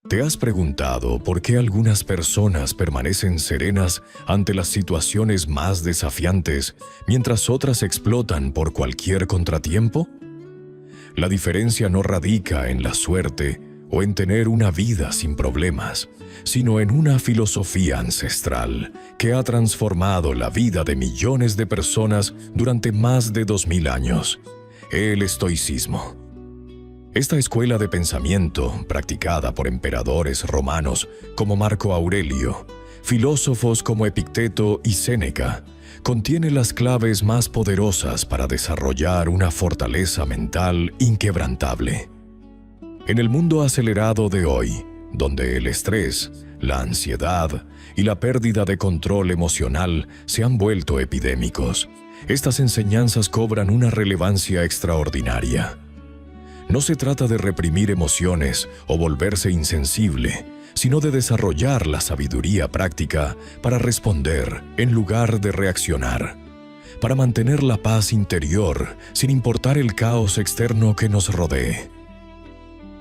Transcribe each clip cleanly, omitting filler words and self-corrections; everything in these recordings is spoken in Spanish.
¿Te has preguntado por qué algunas personas permanecen serenas ante las situaciones más desafiantes, mientras otras explotan por cualquier contratiempo? La diferencia no radica en la suerte o en tener una vida sin problemas, sino en una filosofía ancestral que ha transformado la vida de millones de personas durante más de 2000 años: el estoicismo. Esta escuela de pensamiento, practicada por emperadores romanos como Marco Aurelio, filósofos como Epicteto y Séneca, contiene las claves más poderosas para desarrollar una fortaleza mental inquebrantable. En el mundo acelerado de hoy, donde el estrés, la ansiedad y la pérdida de control emocional se han vuelto epidémicos, estas enseñanzas cobran una relevancia extraordinaria. No se trata de reprimir emociones o volverse insensible, sino de desarrollar la sabiduría práctica para responder en lugar de reaccionar, para mantener la paz interior sin importar el caos externo que nos rodee.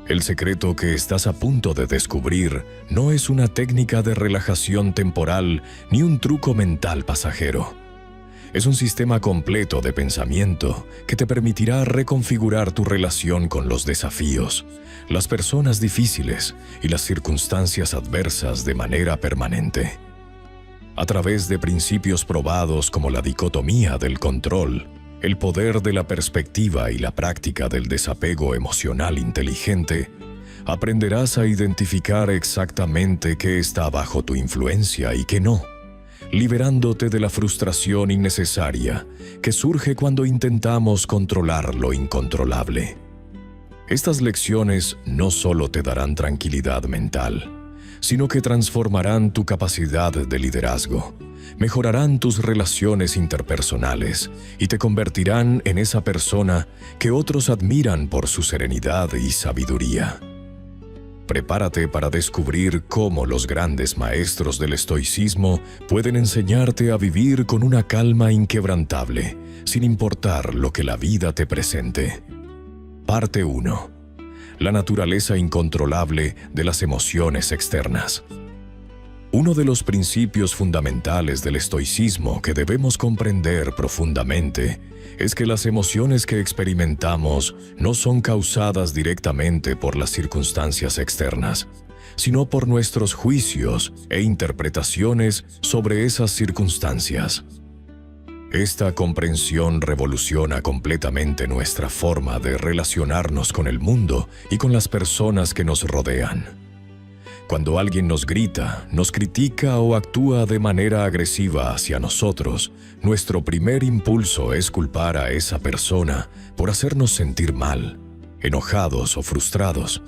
El secreto que estás a punto de descubrir no es una técnica de relajación temporal ni un truco mental pasajero. Es un sistema completo de pensamiento que te permitirá reconfigurar tu relación con los desafíos, las personas difíciles y las circunstancias adversas de manera permanente. A través de principios probados como la dicotomía del control, el poder de la perspectiva y la práctica del desapego emocional inteligente, aprenderás a identificar exactamente qué está bajo tu influencia y qué no, liberándote de la frustración innecesaria que surge cuando intentamos controlar lo incontrolable. Estas lecciones no solo te darán tranquilidad mental, sino que transformarán tu capacidad de liderazgo, mejorarán tus relaciones interpersonales y te convertirán en esa persona que otros admiran por su serenidad y sabiduría. Prepárate para descubrir cómo los grandes maestros del estoicismo pueden enseñarte a vivir con una calma inquebrantable, sin importar lo que la vida te presente. Parte 1. La naturaleza incontrolable de las emociones externas. Uno de los principios fundamentales del estoicismo que debemos comprender profundamente es que las emociones que experimentamos no son causadas directamente por las circunstancias externas, sino por nuestros juicios e interpretaciones sobre esas circunstancias. Esta comprensión revoluciona completamente nuestra forma de relacionarnos con el mundo y con las personas que nos rodean. Cuando alguien nos grita, nos critica o actúa de manera agresiva hacia nosotros, nuestro primer impulso es culpar a esa persona por hacernos sentir mal, enojados o frustrados.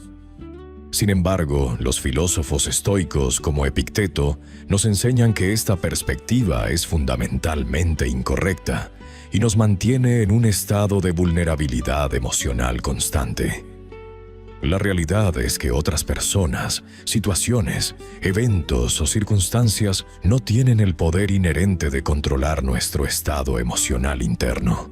Sin embargo, los filósofos estoicos como Epicteto nos enseñan que esta perspectiva es fundamentalmente incorrecta y nos mantiene en un estado de vulnerabilidad emocional constante. La realidad es que otras personas, situaciones, eventos o circunstancias no tienen el poder inherente de controlar nuestro estado emocional interno.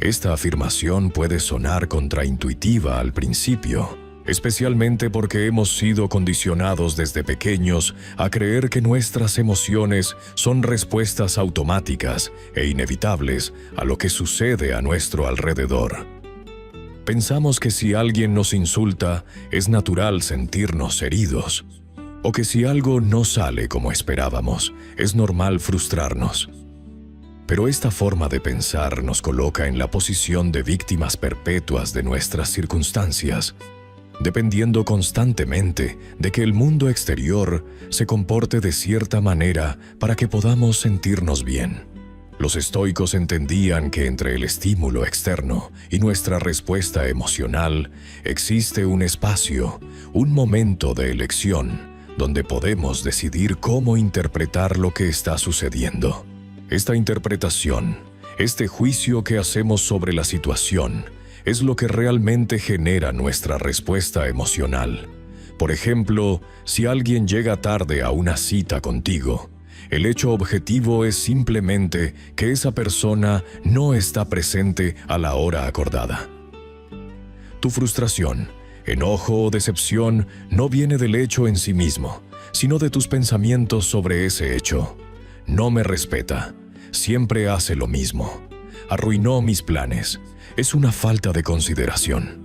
Esta afirmación puede sonar contraintuitiva al principio, especialmente porque hemos sido condicionados desde pequeños a creer que nuestras emociones son respuestas automáticas e inevitables a lo que sucede a nuestro alrededor. Pensamos que si alguien nos insulta, es natural sentirnos heridos, o que si algo no sale como esperábamos, es normal frustrarnos. Pero esta forma de pensar nos coloca en la posición de víctimas perpetuas de nuestras circunstancias, dependiendo constantemente de que el mundo exterior se comporte de cierta manera para que podamos sentirnos bien. Los estoicos entendían que entre el estímulo externo y nuestra respuesta emocional existe un espacio, un momento de elección, donde podemos decidir cómo interpretar lo que está sucediendo. Esta interpretación, este juicio que hacemos sobre la situación, es lo que realmente genera nuestra respuesta emocional. Por ejemplo, si alguien llega tarde a una cita contigo, el hecho objetivo es simplemente que esa persona no está presente a la hora acordada. Tu frustración Enojo o decepción no viene del hecho en sí mismo, sino de tus pensamientos sobre ese hecho. No me respeta, siempre hace lo mismo, arruinó mis planes, es una falta de consideración.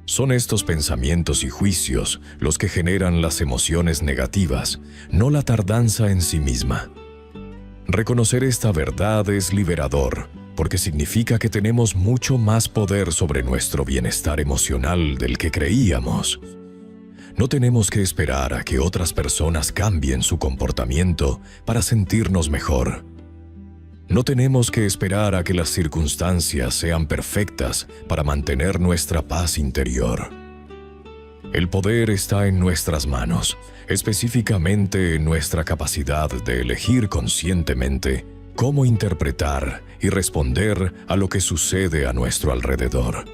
Son estos pensamientos y juicios los que generan las emociones negativas, no la tardanza en sí misma. Reconocer esta verdad es liberador, porque significa que tenemos mucho más poder sobre nuestro bienestar emocional del que creíamos. No tenemos que esperar a que otras personas cambien su comportamiento para sentirnos mejor. No tenemos que esperar a que las circunstancias sean perfectas para mantener nuestra paz interior. El poder está en nuestras manos, específicamente en nuestra capacidad de elegir conscientemente cómo interpretar y responder a lo que sucede a nuestro alrededor.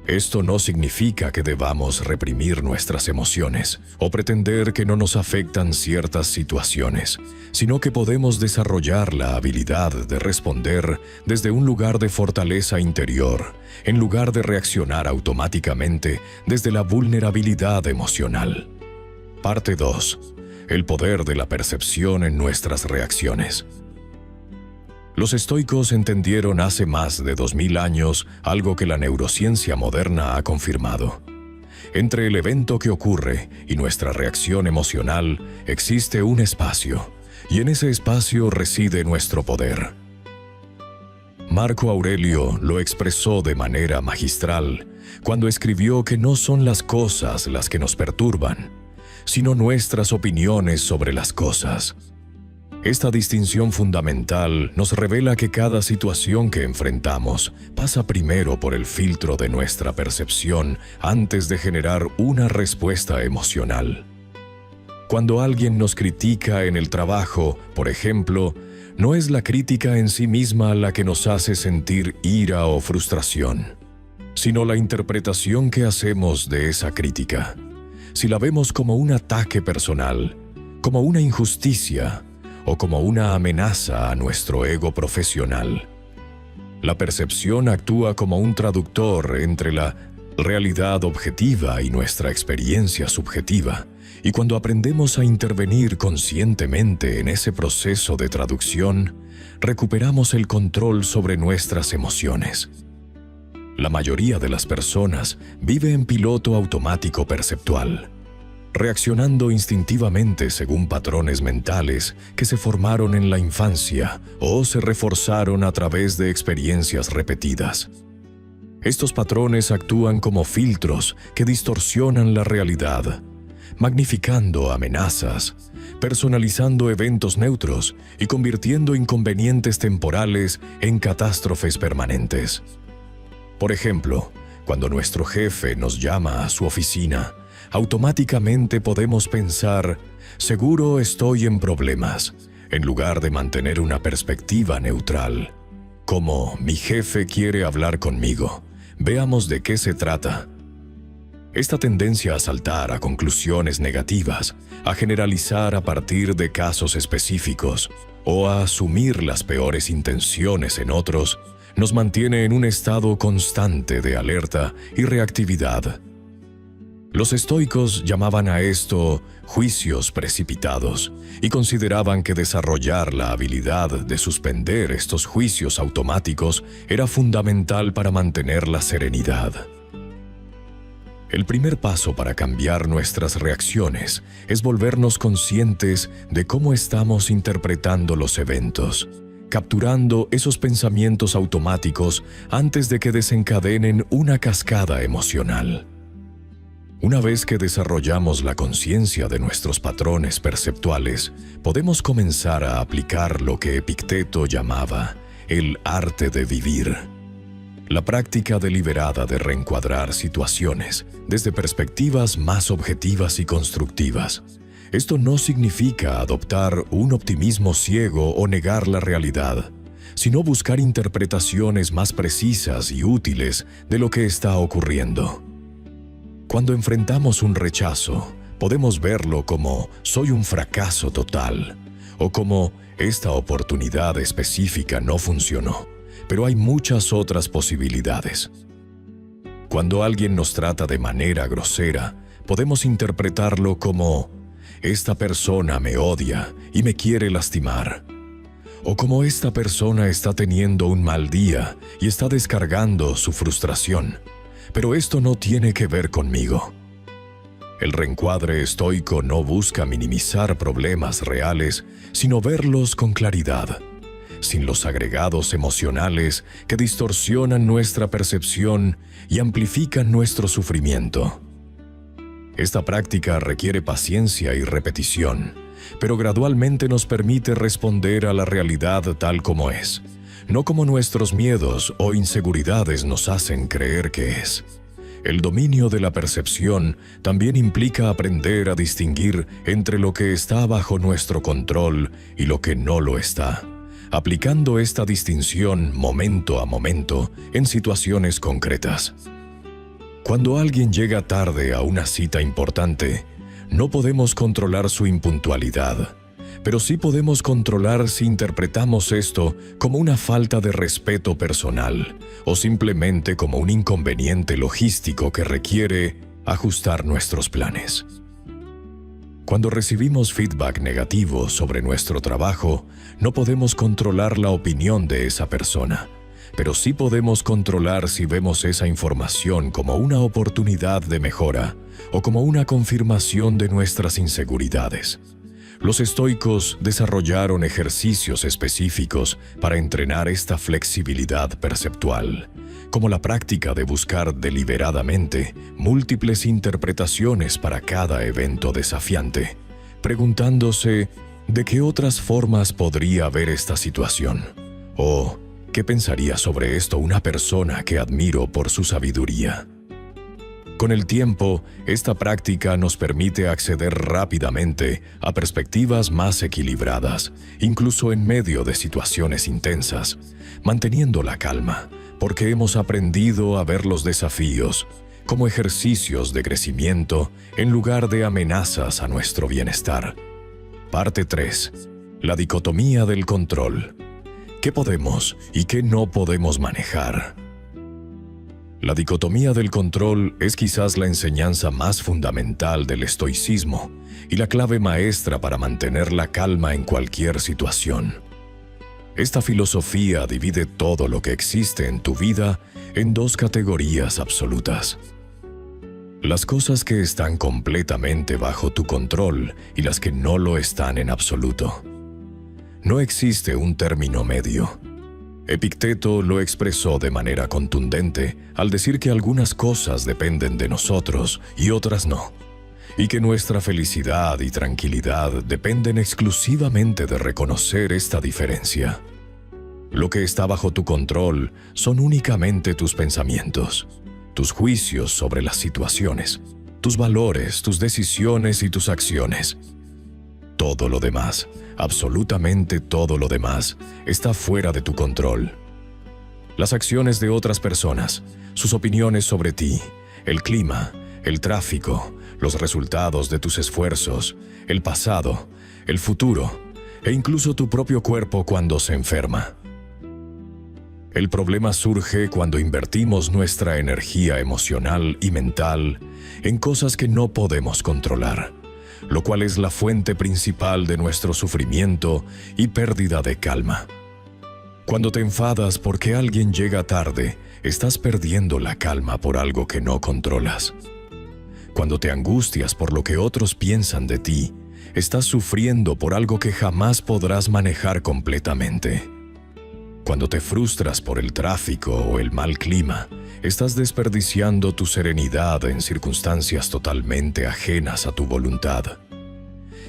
Esto no significa que debamos reprimir nuestras emociones o pretender que no nos afectan ciertas situaciones, sino que podemos desarrollar la habilidad de responder desde un lugar de fortaleza interior, en lugar de reaccionar automáticamente desde la vulnerabilidad emocional. Parte 2. El poder de la percepción en nuestras reacciones. Los estoicos entendieron hace más de 2000 años algo que la neurociencia moderna ha confirmado. Entre el evento que ocurre y nuestra reacción emocional existe un espacio, y en ese espacio reside nuestro poder. Marco Aurelio lo expresó de manera magistral cuando escribió que no son las cosas las que nos perturban, sino nuestras opiniones sobre las cosas. Esta distinción fundamental nos revela que cada situación que enfrentamos pasa primero por el filtro de nuestra percepción antes de generar una respuesta emocional. Cuando alguien nos critica en el trabajo, por ejemplo, no es la crítica en sí misma la que nos hace sentir ira o frustración, sino la interpretación que hacemos de esa crítica. Si la vemos como un ataque personal, como una injusticia, o como una amenaza a nuestro ego profesional. La percepción actúa como un traductor entre la realidad objetiva y nuestra experiencia subjetiva, y cuando aprendemos a intervenir conscientemente en ese proceso de traducción, recuperamos el control sobre nuestras emociones. La mayoría de las personas vive en piloto automático perceptual, reaccionando instintivamente según patrones mentales que se formaron en la infancia o se reforzaron a través de experiencias repetidas. Estos patrones actúan como filtros que distorsionan la realidad, magnificando amenazas, personalizando eventos neutros y convirtiendo inconvenientes temporales en catástrofes permanentes. Por ejemplo, cuando nuestro jefe nos llama a su oficina, automáticamente podemos pensar, seguro estoy en problemas, en lugar de mantener una perspectiva neutral. Como, mi jefe quiere hablar conmigo, veamos de qué se trata. Esta tendencia a saltar a conclusiones negativas, a generalizar a partir de casos específicos o a asumir las peores intenciones en otros, nos mantiene en un estado constante de alerta y reactividad. Los estoicos llamaban a esto juicios precipitados y consideraban que desarrollar la habilidad de suspender estos juicios automáticos era fundamental para mantener la serenidad. El primer paso para cambiar nuestras reacciones es volvernos conscientes de cómo estamos interpretando los eventos, capturando esos pensamientos automáticos antes de que desencadenen una cascada emocional. Una vez que desarrollamos la conciencia de nuestros patrones perceptuales, podemos comenzar a aplicar lo que Epicteto llamaba el arte de vivir. La práctica deliberada de reencuadrar situaciones desde perspectivas más objetivas y constructivas. Esto no significa adoptar un optimismo ciego o negar la realidad, sino buscar interpretaciones más precisas y útiles de lo que está ocurriendo. Cuando enfrentamos un rechazo, podemos verlo como «soy un fracaso total» o como «esta oportunidad específica no funcionó, pero hay muchas otras posibilidades». Cuando alguien nos trata de manera grosera, podemos interpretarlo como: esta persona me odia y me quiere lastimar. O como: esta persona está teniendo un mal día y está descargando su frustración, pero esto no tiene que ver conmigo. El reencuadre estoico no busca minimizar problemas reales, sino verlos con claridad, sin los agregados emocionales que distorsionan nuestra percepción y amplifican nuestro sufrimiento. Esta práctica requiere paciencia y repetición, pero gradualmente nos permite responder a la realidad tal como es, no como nuestros miedos o inseguridades nos hacen creer que es. El dominio de la percepción también implica aprender a distinguir entre lo que está bajo nuestro control y lo que no lo está, aplicando esta distinción momento a momento en situaciones concretas. Cuando alguien llega tarde a una cita importante, no podemos controlar su impuntualidad, pero sí podemos controlar si interpretamos esto como una falta de respeto personal o simplemente como un inconveniente logístico que requiere ajustar nuestros planes. Cuando recibimos feedback negativo sobre nuestro trabajo, no podemos controlar la opinión de esa persona, pero sí podemos controlar si vemos esa información como una oportunidad de mejora o como una confirmación de nuestras inseguridades. Los estoicos desarrollaron ejercicios específicos para entrenar esta flexibilidad perceptual, como la práctica de buscar deliberadamente múltiples interpretaciones para cada evento desafiante, preguntándose de qué otras formas podría ver esta situación, o ¿qué pensaría sobre esto una persona que admiro por su sabiduría? Con el tiempo, esta práctica nos permite acceder rápidamente a perspectivas más equilibradas, incluso en medio de situaciones intensas, manteniendo la calma, porque hemos aprendido a ver los desafíos como ejercicios de crecimiento en lugar de amenazas a nuestro bienestar. Parte 3. La dicotomía del control. ¿Qué podemos y qué no podemos manejar? La dicotomía del control es quizás la enseñanza más fundamental del estoicismo y la clave maestra para mantener la calma en cualquier situación. Esta filosofía divide todo lo que existe en tu vida en dos categorías absolutas: las cosas que están completamente bajo tu control y las que no lo están en absoluto. No existe un término medio. Epicteto lo expresó de manera contundente al decir que algunas cosas dependen de nosotros y otras no, y que nuestra felicidad y tranquilidad dependen exclusivamente de reconocer esta diferencia. Lo que está bajo tu control son únicamente tus pensamientos, tus juicios sobre las situaciones, tus valores, tus decisiones y tus acciones. Todo lo demás, absolutamente todo lo demás, está fuera de tu control. Las acciones de otras personas, sus opiniones sobre ti, el clima, el tráfico, los resultados de tus esfuerzos, el pasado, el futuro e incluso tu propio cuerpo cuando se enferma. El problema surge cuando invertimos nuestra energía emocional y mental en cosas que no podemos controlar, lo cual es la fuente principal de nuestro sufrimiento y pérdida de calma. Cuando te enfadas porque alguien llega tarde, estás perdiendo la calma por algo que no controlas. Cuando te angustias por lo que otros piensan de ti, estás sufriendo por algo que jamás podrás manejar completamente. Cuando te frustras por el tráfico o el mal clima, estás desperdiciando tu serenidad en circunstancias totalmente ajenas a tu voluntad.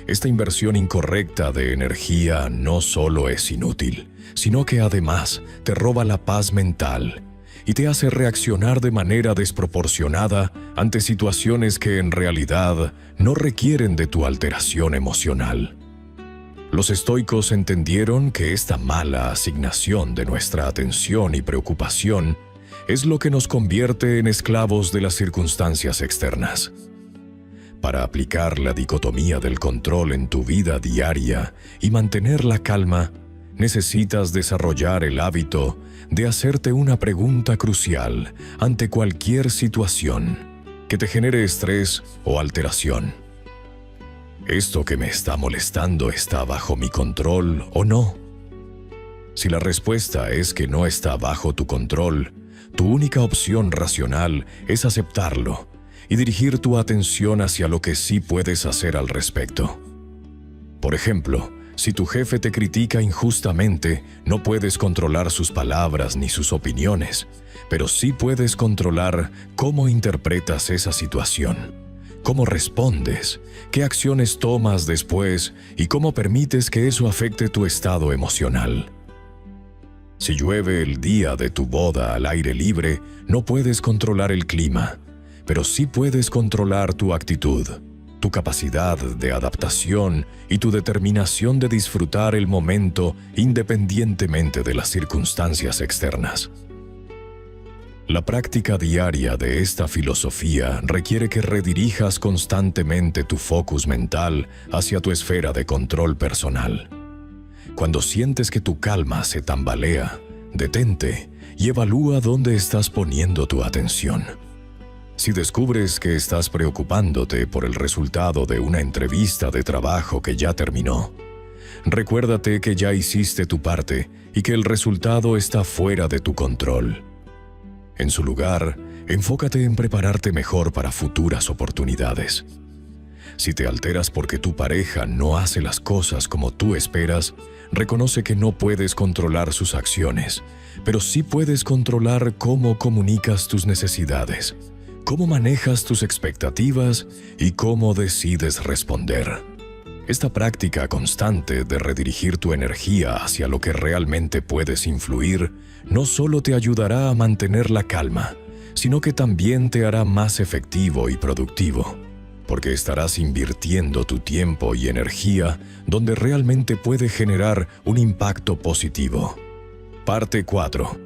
Esta inversión incorrecta de energía no solo es inútil, sino que además te roba la paz mental y te hace reaccionar de manera desproporcionada ante situaciones que en realidad no requieren de tu alteración emocional. Los estoicos entendieron que esta mala asignación de nuestra atención y preocupación es lo que nos convierte en esclavos de las circunstancias externas. Para aplicar la dicotomía del control en tu vida diaria y mantener la calma, necesitas desarrollar el hábito de hacerte una pregunta crucial ante cualquier situación que te genere estrés o alteración. ¿Esto que me está molestando está bajo mi control o no? Si la respuesta es que no está bajo tu control, tu única opción racional es aceptarlo y dirigir tu atención hacia lo que sí puedes hacer al respecto. Por ejemplo, si tu jefe te critica injustamente, no puedes controlar sus palabras ni sus opiniones, pero sí puedes controlar cómo interpretas esa situación, cómo respondes, qué acciones tomas después y cómo permites que eso afecte tu estado emocional. Si llueve el día de tu boda al aire libre, no puedes controlar el clima, pero sí puedes controlar tu actitud, tu capacidad de adaptación y tu determinación de disfrutar el momento independientemente de las circunstancias externas. La práctica diaria de esta filosofía requiere que redirijas constantemente tu focus mental hacia tu esfera de control personal. Cuando sientes que tu calma se tambalea, detente y evalúa dónde estás poniendo tu atención. Si descubres que estás preocupándote por el resultado de una entrevista de trabajo que ya terminó, recuérdate que ya hiciste tu parte y que el resultado está fuera de tu control. En su lugar, enfócate en prepararte mejor para futuras oportunidades. Si te alteras porque tu pareja no hace las cosas como tú esperas, reconoce que no puedes controlar sus acciones, pero sí puedes controlar cómo comunicas tus necesidades, cómo manejas tus expectativas y cómo decides responder. Esta práctica constante de redirigir tu energía hacia lo que realmente puedes influir no solo te ayudará a mantener la calma, sino que también te hará más efectivo y productivo, porque estarás invirtiendo tu tiempo y energía donde realmente puede generar un impacto positivo. Parte 4.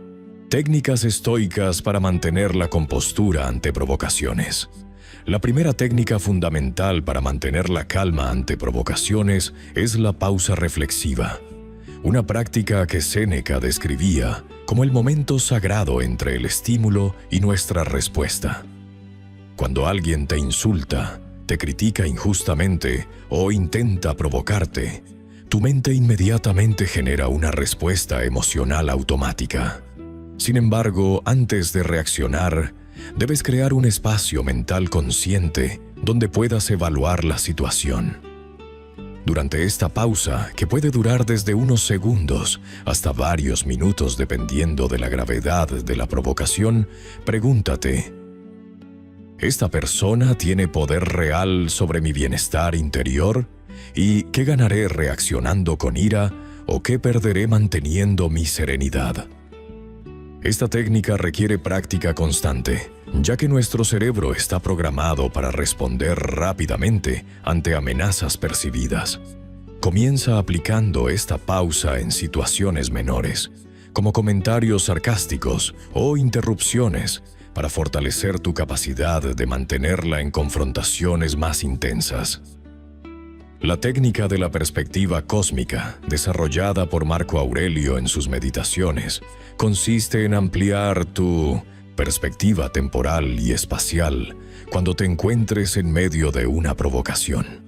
Técnicas estoicas para mantener la compostura ante provocaciones. La primera técnica fundamental para mantener la calma ante provocaciones es la pausa reflexiva, una práctica que Séneca describía como el momento sagrado entre el estímulo y nuestra respuesta. Cuando alguien te insulta, te critica injustamente o intenta provocarte, tu mente inmediatamente genera una respuesta emocional automática. Sin embargo, antes de reaccionar, debes crear un espacio mental consciente donde puedas evaluar la situación. Durante esta pausa, que puede durar desde unos segundos hasta varios minutos dependiendo de la gravedad de la provocación, pregúntate: ¿esta persona tiene poder real sobre mi bienestar interior? ¿Y qué ganaré reaccionando con ira o qué perderé manteniendo mi serenidad? Esta técnica requiere práctica constante, ya que nuestro cerebro está programado para responder rápidamente ante amenazas percibidas. Comienza aplicando esta pausa en situaciones menores, como comentarios sarcásticos o interrupciones, para fortalecer tu capacidad de mantenerla en confrontaciones más intensas. La técnica de la perspectiva cósmica, desarrollada por Marco Aurelio en sus meditaciones, consiste en ampliar tu perspectiva temporal y espacial cuando te encuentres en medio de una provocación.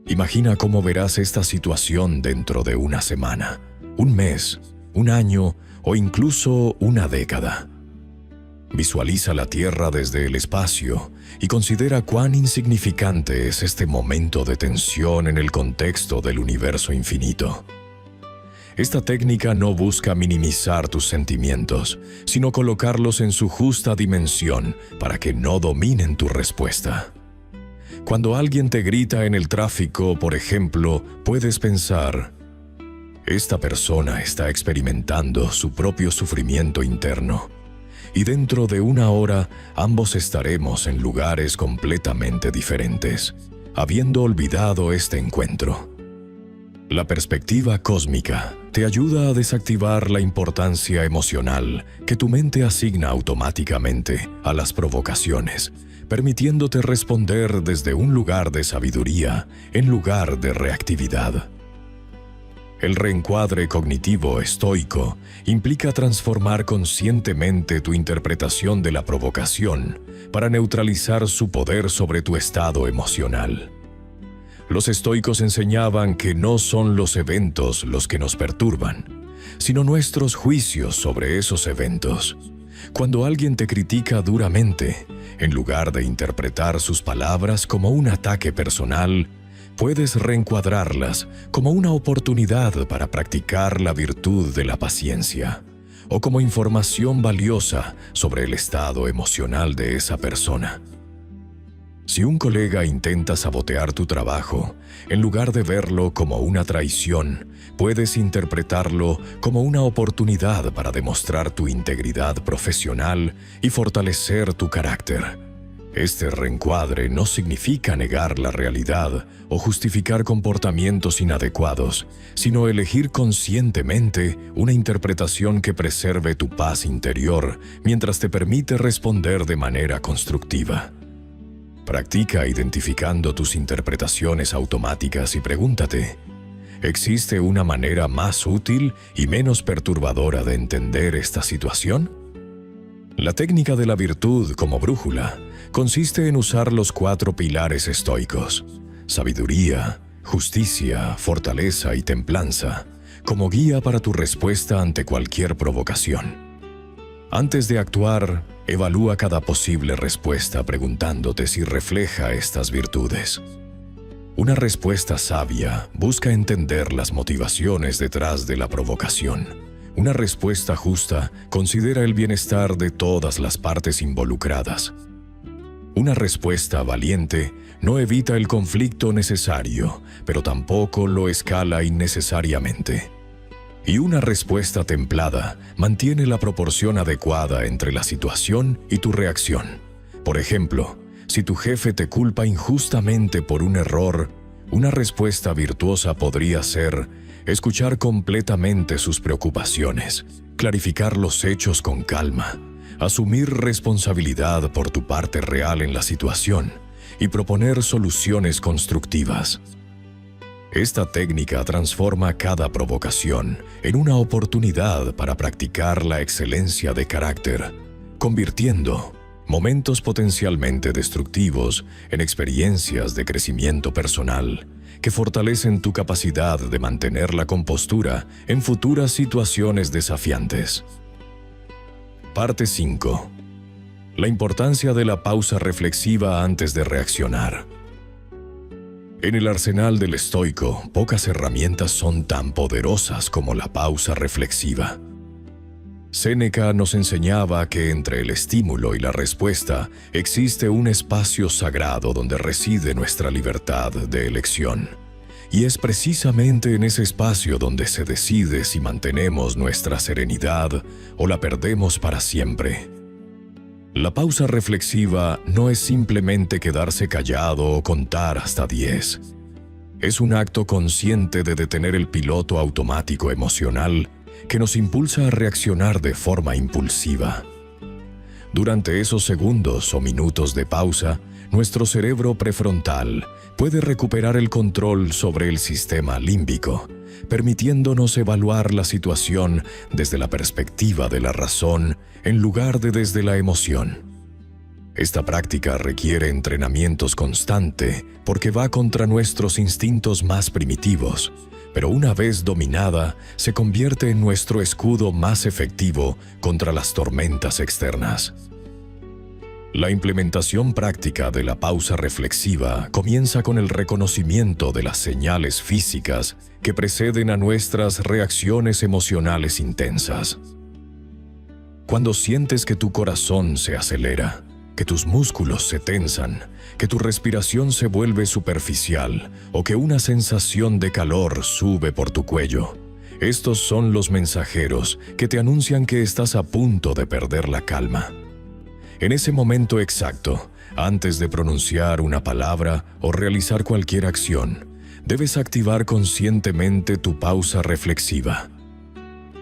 Imagina cómo verás esta situación dentro de una semana, un mes, un año o incluso una década. Visualiza la Tierra desde el espacio y considera cuán insignificante es este momento de tensión en el contexto del universo infinito. Esta técnica no busca minimizar tus sentimientos, sino colocarlos en su justa dimensión para que no dominen tu respuesta. Cuando alguien te grita en el tráfico, por ejemplo, puedes pensar: esta persona está experimentando su propio sufrimiento interno. Y dentro de una hora, ambos estaremos en lugares completamente diferentes, habiendo olvidado este encuentro. La perspectiva cósmica te ayuda a desactivar la importancia emocional que tu mente asigna automáticamente a las provocaciones, permitiéndote responder desde un lugar de sabiduría en lugar de reactividad. El reencuadre cognitivo estoico implica transformar conscientemente tu interpretación de la provocación para neutralizar su poder sobre tu estado emocional. Los estoicos enseñaban que no son los eventos los que nos perturban, sino nuestros juicios sobre esos eventos. Cuando alguien te critica duramente, en lugar de interpretar sus palabras como un ataque personal, puedes reencuadrarlas como una oportunidad para practicar la virtud de la paciencia, o como información valiosa sobre el estado emocional de esa persona. Si un colega intenta sabotear tu trabajo, en lugar de verlo como una traición, puedes interpretarlo como una oportunidad para demostrar tu integridad profesional y fortalecer tu carácter. Este reencuadre no significa negar la realidad o justificar comportamientos inadecuados, sino elegir conscientemente una interpretación que preserve tu paz interior mientras te permite responder de manera constructiva. Practica identificando tus interpretaciones automáticas y pregúntate, ¿existe una manera más útil y menos perturbadora de entender esta situación? La técnica de la virtud como brújula consiste en usar los 4 pilares estoicos: sabiduría, justicia, fortaleza y templanza, como guía para tu respuesta ante cualquier provocación. Antes de actuar, evalúa cada posible respuesta preguntándote si refleja estas virtudes. Una respuesta sabia busca entender las motivaciones detrás de la provocación. Una respuesta justa considera el bienestar de todas las partes involucradas. Una respuesta valiente no evita el conflicto necesario, pero tampoco lo escala innecesariamente. Y una respuesta templada mantiene la proporción adecuada entre la situación y tu reacción. Por ejemplo, si tu jefe te culpa injustamente por un error, una respuesta virtuosa podría ser escuchar completamente sus preocupaciones, clarificar los hechos con calma, asumir responsabilidad por tu parte real en la situación y proponer soluciones constructivas. Esta técnica transforma cada provocación en una oportunidad para practicar la excelencia de carácter, convirtiendo momentos potencialmente destructivos en experiencias de crecimiento personal que fortalecen tu capacidad de mantener la compostura en futuras situaciones desafiantes. Parte 5. La importancia de la pausa reflexiva antes de reaccionar. En el arsenal del estoico, pocas herramientas son tan poderosas como la pausa reflexiva. Séneca nos enseñaba que entre el estímulo y la respuesta existe un espacio sagrado donde reside nuestra libertad de elección. Y es precisamente en ese espacio donde se decide si mantenemos nuestra serenidad o la perdemos para siempre. La pausa reflexiva no es simplemente quedarse callado o contar hasta 10. Es un acto consciente de detener el piloto automático emocional que nos impulsa a reaccionar de forma impulsiva. Durante esos segundos o minutos de pausa, nuestro cerebro prefrontal puede recuperar el control sobre el sistema límbico, permitiéndonos evaluar la situación desde la perspectiva de la razón en lugar de desde la emoción. Esta práctica requiere entrenamiento constante porque va contra nuestros instintos más primitivos, pero una vez dominada, se convierte en nuestro escudo más efectivo contra las tormentas externas. La implementación práctica de la pausa reflexiva comienza con el reconocimiento de las señales físicas que preceden a nuestras reacciones emocionales intensas. Cuando sientes que tu corazón se acelera, que tus músculos se tensan, que tu respiración se vuelve superficial o que una sensación de calor sube por tu cuello, estos son los mensajeros que te anuncian que estás a punto de perder la calma. En ese momento exacto, antes de pronunciar una palabra o realizar cualquier acción, debes activar conscientemente tu pausa reflexiva.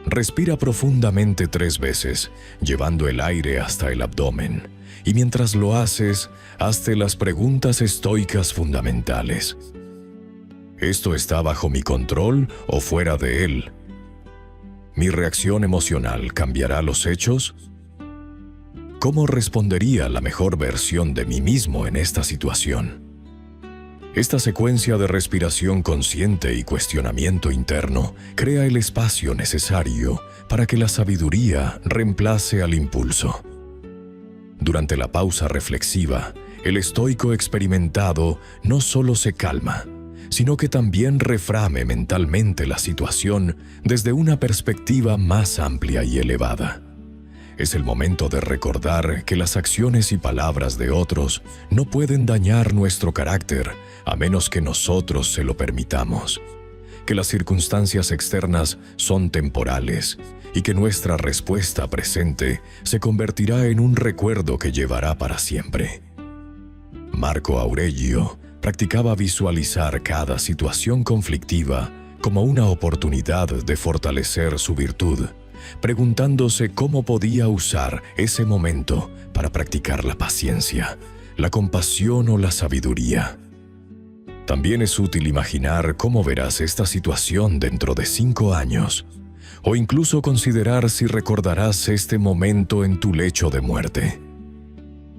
Respira profundamente 3 veces, llevando el aire hasta el abdomen, y mientras lo haces, hazte las preguntas estoicas fundamentales. ¿Esto está bajo mi control o fuera de él? ¿Mi reacción emocional cambiará los hechos? ¿Cómo respondería la mejor versión de mí mismo en esta situación? Esta secuencia de respiración consciente y cuestionamiento interno crea el espacio necesario para que la sabiduría reemplace al impulso. Durante la pausa reflexiva, el estoico experimentado no solo se calma, sino que también reframe mentalmente la situación desde una perspectiva más amplia y elevada. Es el momento de recordar que las acciones y palabras de otros no pueden dañar nuestro carácter a menos que nosotros se lo permitamos, que las circunstancias externas son temporales y que nuestra respuesta presente se convertirá en un recuerdo que llevará para siempre. Marco Aurelio practicaba visualizar cada situación conflictiva como una oportunidad de fortalecer su virtud, preguntándose cómo podía usar ese momento para practicar la paciencia, la compasión o la sabiduría. También es útil imaginar cómo verás esta situación dentro de 5 años, o incluso considerar si recordarás este momento en tu lecho de muerte.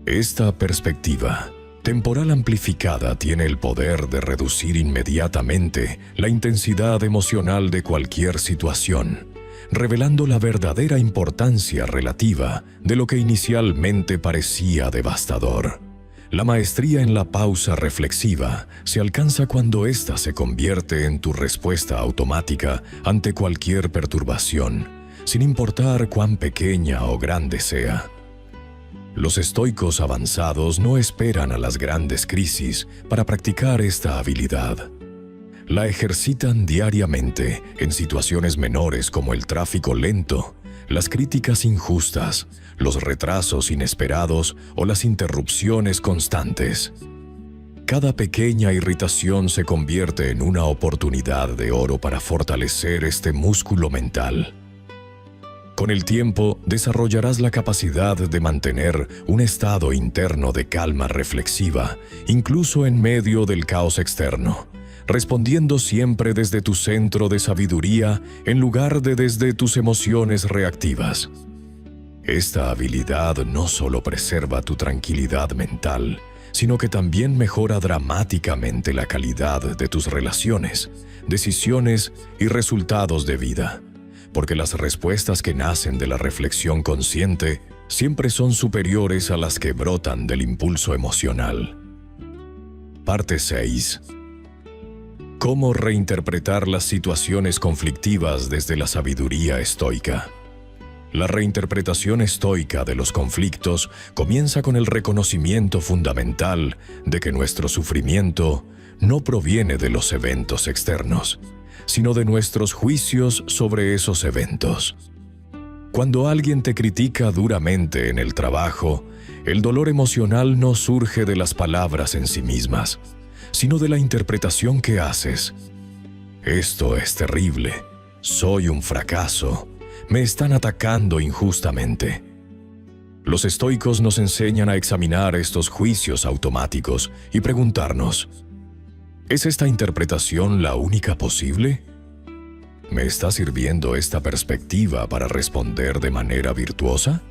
Esta perspectiva temporal amplificada tiene el poder de reducir inmediatamente la intensidad emocional de cualquier situación, revelando la verdadera importancia relativa de lo que inicialmente parecía devastador. La maestría en la pausa reflexiva se alcanza cuando ésta se convierte en tu respuesta automática ante cualquier perturbación, sin importar cuán pequeña o grande sea. Los estoicos avanzados no esperan a las grandes crisis para practicar esta habilidad. La ejercitan diariamente en situaciones menores como el tráfico lento, las críticas injustas, los retrasos inesperados o las interrupciones constantes. Cada pequeña irritación se convierte en una oportunidad de oro para fortalecer este músculo mental. Con el tiempo, desarrollarás la capacidad de mantener un estado interno de calma reflexiva, incluso en medio del caos externo, respondiendo siempre desde tu centro de sabiduría en lugar de desde tus emociones reactivas. Esta habilidad no solo preserva tu tranquilidad mental, sino que también mejora dramáticamente la calidad de tus relaciones, decisiones y resultados de vida, porque las respuestas que nacen de la reflexión consciente siempre son superiores a las que brotan del impulso emocional. Parte 6. ¿Cómo reinterpretar las situaciones conflictivas desde la sabiduría estoica? La reinterpretación estoica de los conflictos comienza con el reconocimiento fundamental de que nuestro sufrimiento no proviene de los eventos externos, sino de nuestros juicios sobre esos eventos. Cuando alguien te critica duramente en el trabajo, el dolor emocional no surge de las palabras en sí mismas, sino de la interpretación que haces. Esto es terrible, soy un fracaso, me están atacando injustamente. Los estoicos nos enseñan a examinar estos juicios automáticos y preguntarnos, ¿es esta interpretación la única posible? ¿Me está sirviendo esta perspectiva para responder de manera virtuosa?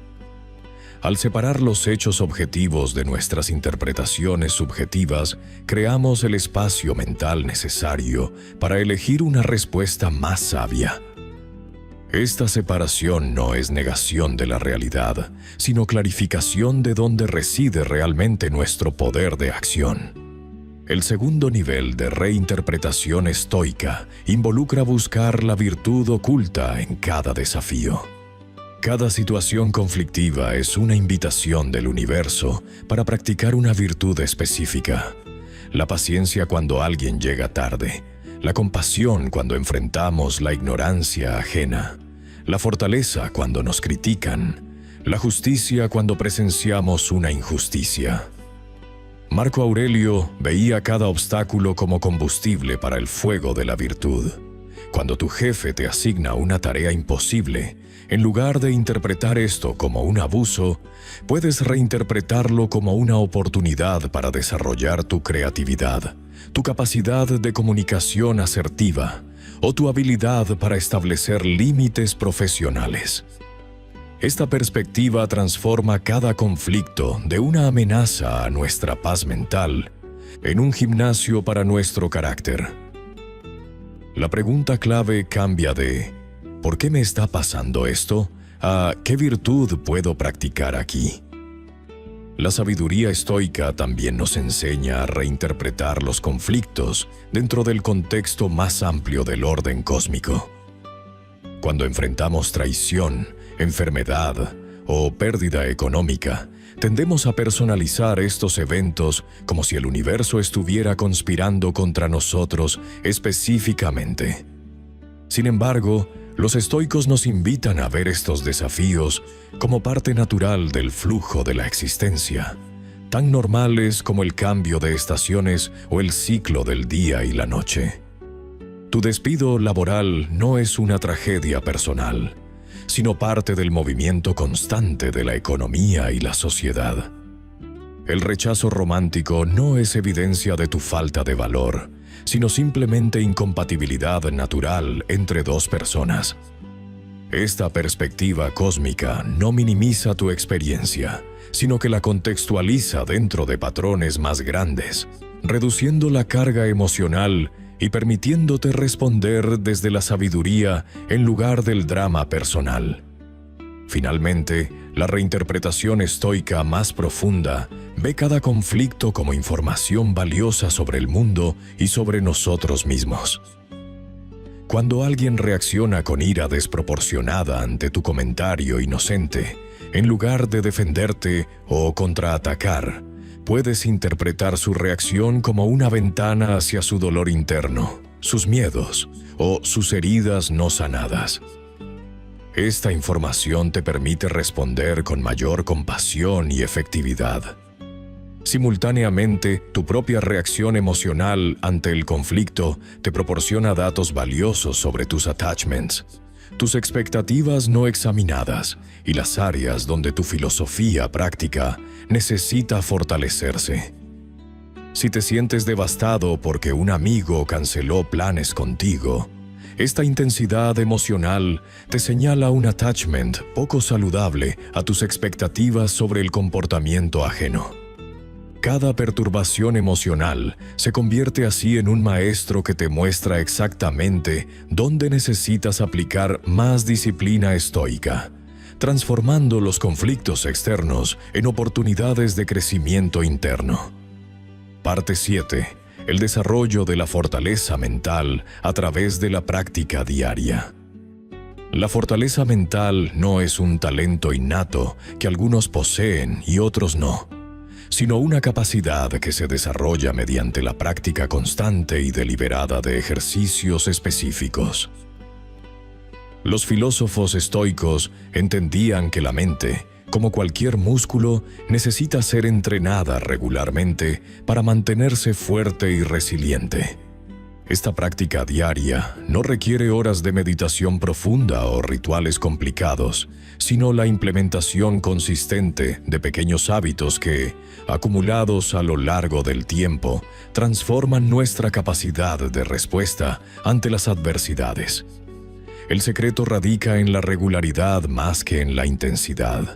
Al separar los hechos objetivos de nuestras interpretaciones subjetivas, creamos el espacio mental necesario para elegir una respuesta más sabia. Esta separación no es negación de la realidad, sino clarificación de dónde reside realmente nuestro poder de acción. El segundo nivel de reinterpretación estoica involucra buscar la virtud oculta en cada desafío. Cada situación conflictiva es una invitación del universo para practicar una virtud específica. La paciencia cuando alguien llega tarde, la compasión cuando enfrentamos la ignorancia ajena, la fortaleza cuando nos critican, la justicia cuando presenciamos una injusticia. Marco Aurelio veía cada obstáculo como combustible para el fuego de la virtud. Cuando tu jefe te asigna una tarea imposible, en lugar de interpretar esto como un abuso, puedes reinterpretarlo como una oportunidad para desarrollar tu creatividad, tu capacidad de comunicación asertiva o tu habilidad para establecer límites profesionales. Esta perspectiva transforma cada conflicto de una amenaza a nuestra paz mental en un gimnasio para nuestro carácter. La pregunta clave cambia de ¿por qué me está pasando esto? A ¿qué virtud puedo practicar aquí? La sabiduría estoica también nos enseña a reinterpretar los conflictos dentro del contexto más amplio del orden cósmico. Cuando enfrentamos traición, enfermedad o pérdida económica, tendemos a personalizar estos eventos como si el universo estuviera conspirando contra nosotros específicamente. Sin embargo, los estoicos nos invitan a ver estos desafíos como parte natural del flujo de la existencia, tan normales como el cambio de estaciones o el ciclo del día y la noche. Tu despido laboral no es una tragedia personal, sino parte del movimiento constante de la economía y la sociedad. El rechazo romántico no es evidencia de tu falta de valor, sino simplemente incompatibilidad natural entre dos personas. Esta perspectiva cósmica no minimiza tu experiencia, sino que la contextualiza dentro de patrones más grandes, reduciendo la carga emocional y permitiéndote responder desde la sabiduría en lugar del drama personal. Finalmente, la reinterpretación estoica más profunda ve cada conflicto como información valiosa sobre el mundo y sobre nosotros mismos. Cuando alguien reacciona con ira desproporcionada ante tu comentario inocente, en lugar de defenderte o contraatacar, puedes interpretar su reacción como una ventana hacia su dolor interno, sus miedos o sus heridas no sanadas. Esta información te permite responder con mayor compasión y efectividad. Simultáneamente, tu propia reacción emocional ante el conflicto te proporciona datos valiosos sobre tus attachments, tus expectativas no examinadas y las áreas donde tu filosofía práctica necesita fortalecerse. Si te sientes devastado porque un amigo canceló planes contigo, esta intensidad emocional te señala un attachment poco saludable a tus expectativas sobre el comportamiento ajeno. Cada perturbación emocional se convierte así en un maestro que te muestra exactamente dónde necesitas aplicar más disciplina estoica, transformando los conflictos externos en oportunidades de crecimiento interno. Parte 7. El desarrollo de la fortaleza mental a través de la práctica diaria. La fortaleza mental no es un talento innato que algunos poseen y otros no, sino una capacidad que se desarrolla mediante la práctica constante y deliberada de ejercicios específicos. Los filósofos estoicos entendían que la mente, como cualquier músculo, necesita ser entrenada regularmente para mantenerse fuerte y resiliente. Esta práctica diaria no requiere horas de meditación profunda o rituales complicados, sino la implementación consistente de pequeños hábitos que, acumulados a lo largo del tiempo, transforman nuestra capacidad de respuesta ante las adversidades. El secreto radica en la regularidad más que en la intensidad.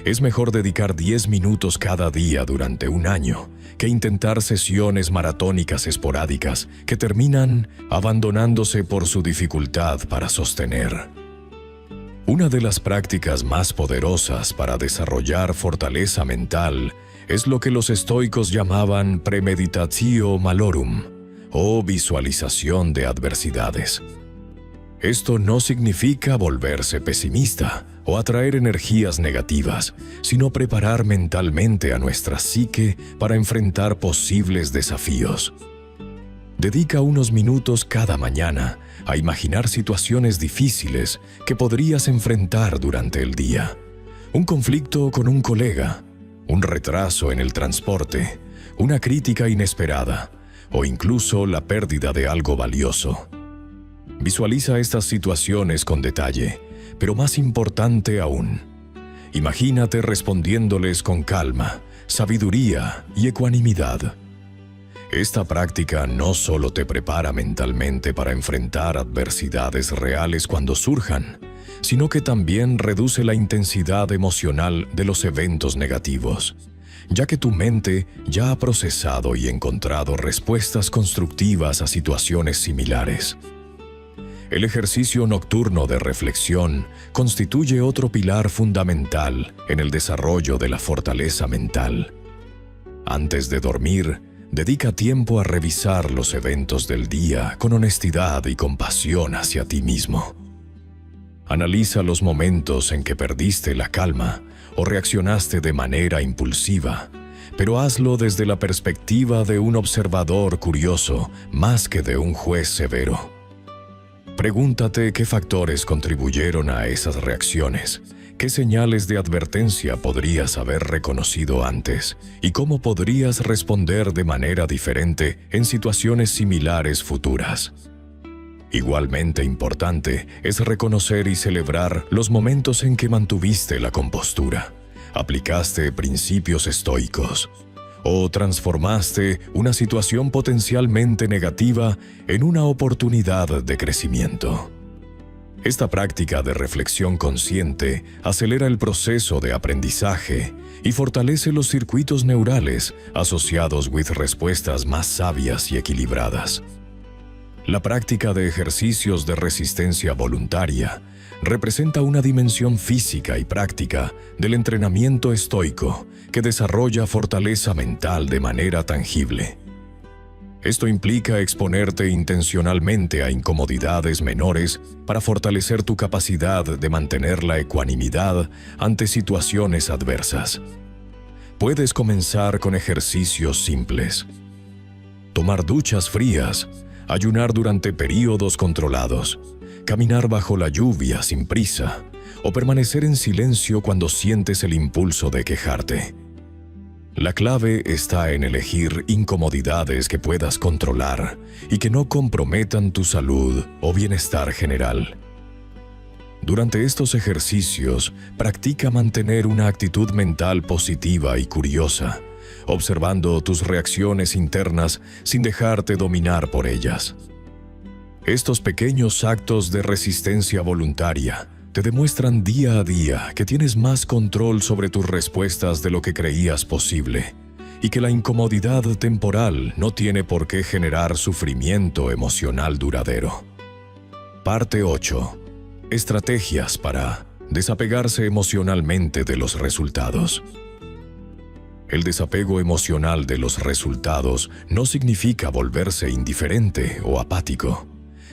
Es mejor dedicar 10 minutos cada día durante un año que intentar sesiones maratónicas esporádicas que terminan abandonándose por su dificultad para sostener. Una de las prácticas más poderosas para desarrollar fortaleza mental es lo que los estoicos llamaban premeditatio malorum, o visualización de adversidades. Esto no significa volverse pesimista o atraer energías negativas, sino preparar mentalmente a nuestra psique para enfrentar posibles desafíos. Dedica unos minutos cada mañana a imaginar situaciones difíciles que podrías enfrentar durante el día. Un conflicto con un colega, un retraso en el transporte, una crítica inesperada o incluso la pérdida de algo valioso. Visualiza estas situaciones con detalle, pero más importante aún, imagínate respondiéndoles con calma, sabiduría y ecuanimidad. Esta práctica no solo te prepara mentalmente para enfrentar adversidades reales cuando surjan, sino que también reduce la intensidad emocional de los eventos negativos, ya que tu mente ya ha procesado y encontrado respuestas constructivas a situaciones similares. El ejercicio nocturno de reflexión constituye otro pilar fundamental en el desarrollo de la fortaleza mental. Antes de dormir, dedica tiempo a revisar los eventos del día con honestidad y compasión hacia ti mismo. Analiza los momentos en que perdiste la calma o reaccionaste de manera impulsiva, pero hazlo desde la perspectiva de un observador curioso más que de un juez severo. Pregúntate qué factores contribuyeron a esas reacciones, qué señales de advertencia podrías haber reconocido antes y cómo podrías responder de manera diferente en situaciones similares futuras. Igualmente importante es reconocer y celebrar los momentos en que mantuviste la compostura, aplicaste principios estoicos o transformaste una situación potencialmente negativa en una oportunidad de crecimiento. Esta práctica de reflexión consciente acelera el proceso de aprendizaje y fortalece los circuitos neurales asociados con respuestas más sabias y equilibradas. La práctica de ejercicios de resistencia voluntaria representa una dimensión física y práctica del entrenamiento estoico que desarrolla fortaleza mental de manera tangible. Esto implica exponerte intencionalmente a incomodidades menores para fortalecer tu capacidad de mantener la ecuanimidad ante situaciones adversas. Puedes comenzar con ejercicios simples. Tomar duchas frías, ayunar durante períodos controlados, caminar bajo la lluvia sin prisa o permanecer en silencio cuando sientes el impulso de quejarte. La clave está en elegir incomodidades que puedas controlar y que no comprometan tu salud o bienestar general. Durante estos ejercicios, practica mantener una actitud mental positiva y curiosa, observando tus reacciones internas sin dejarte dominar por ellas. Estos pequeños actos de resistencia voluntaria te demuestran día a día que tienes más control sobre tus respuestas de lo que creías posible y que la incomodidad temporal no tiene por qué generar sufrimiento emocional duradero. Parte 8. Estrategias para desapegarse emocionalmente de los resultados. El desapego emocional de los resultados no significa volverse indiferente o apático,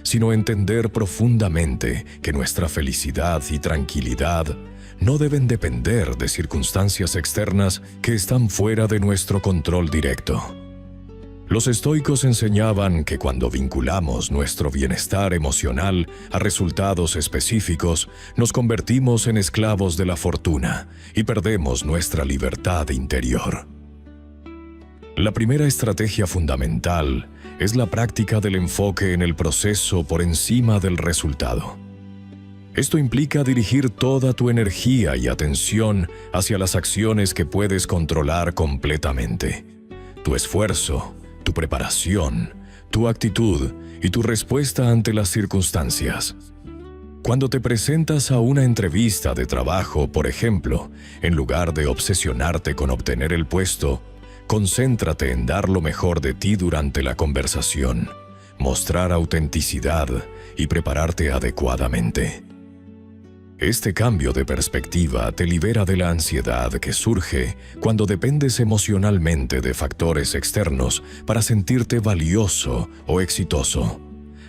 sino entender profundamente que nuestra felicidad y tranquilidad no deben depender de circunstancias externas que están fuera de nuestro control directo. Los estoicos enseñaban que cuando vinculamos nuestro bienestar emocional a resultados específicos, nos convertimos en esclavos de la fortuna y perdemos nuestra libertad interior. La primera estrategia fundamental es la práctica del enfoque en el proceso por encima del resultado. Esto implica dirigir toda tu energía y atención hacia las acciones que puedes controlar completamente. Tu esfuerzo, tu preparación, tu actitud y tu respuesta ante las circunstancias. Cuando te presentas a una entrevista de trabajo, por ejemplo, en lugar de obsesionarte con obtener el puesto, concéntrate en dar lo mejor de ti durante la conversación, mostrar autenticidad y prepararte adecuadamente. Este cambio de perspectiva te libera de la ansiedad que surge cuando dependes emocionalmente de factores externos para sentirte valioso o exitoso.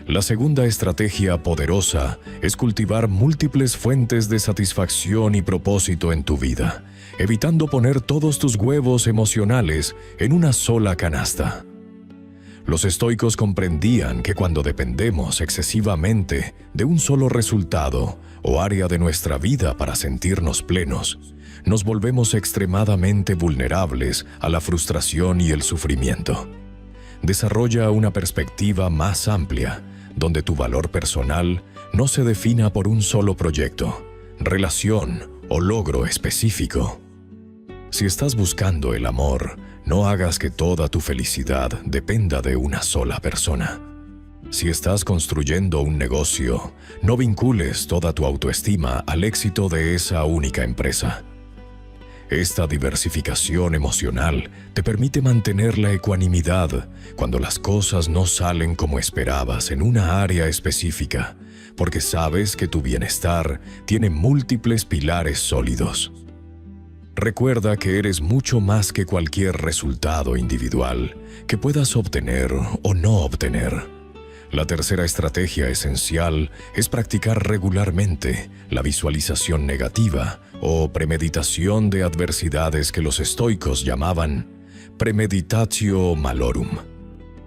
La segunda estrategia poderosa es cultivar múltiples fuentes de satisfacción y propósito en tu vida, evitando poner todos tus huevos emocionales en una sola canasta. Los estoicos comprendían que cuando dependemos excesivamente de un solo resultado o área de nuestra vida para sentirnos plenos, nos volvemos extremadamente vulnerables a la frustración y el sufrimiento. Desarrolla una perspectiva más amplia, donde tu valor personal no se defina por un solo proyecto, relación o logro específico. Si estás buscando el amor, No hagas que toda tu felicidad dependa de una sola persona. Si estás construyendo un negocio, no vincules toda tu autoestima al éxito de esa única empresa. Esta diversificación emocional te permite mantener la ecuanimidad cuando las cosas no salen como esperabas en una área específica, porque sabes que tu bienestar tiene múltiples pilares sólidos. Recuerda que eres mucho más que cualquier resultado individual que puedas obtener o no obtener. La tercera estrategia esencial es practicar regularmente la visualización negativa o premeditación de adversidades que los estoicos llamaban premeditatio malorum.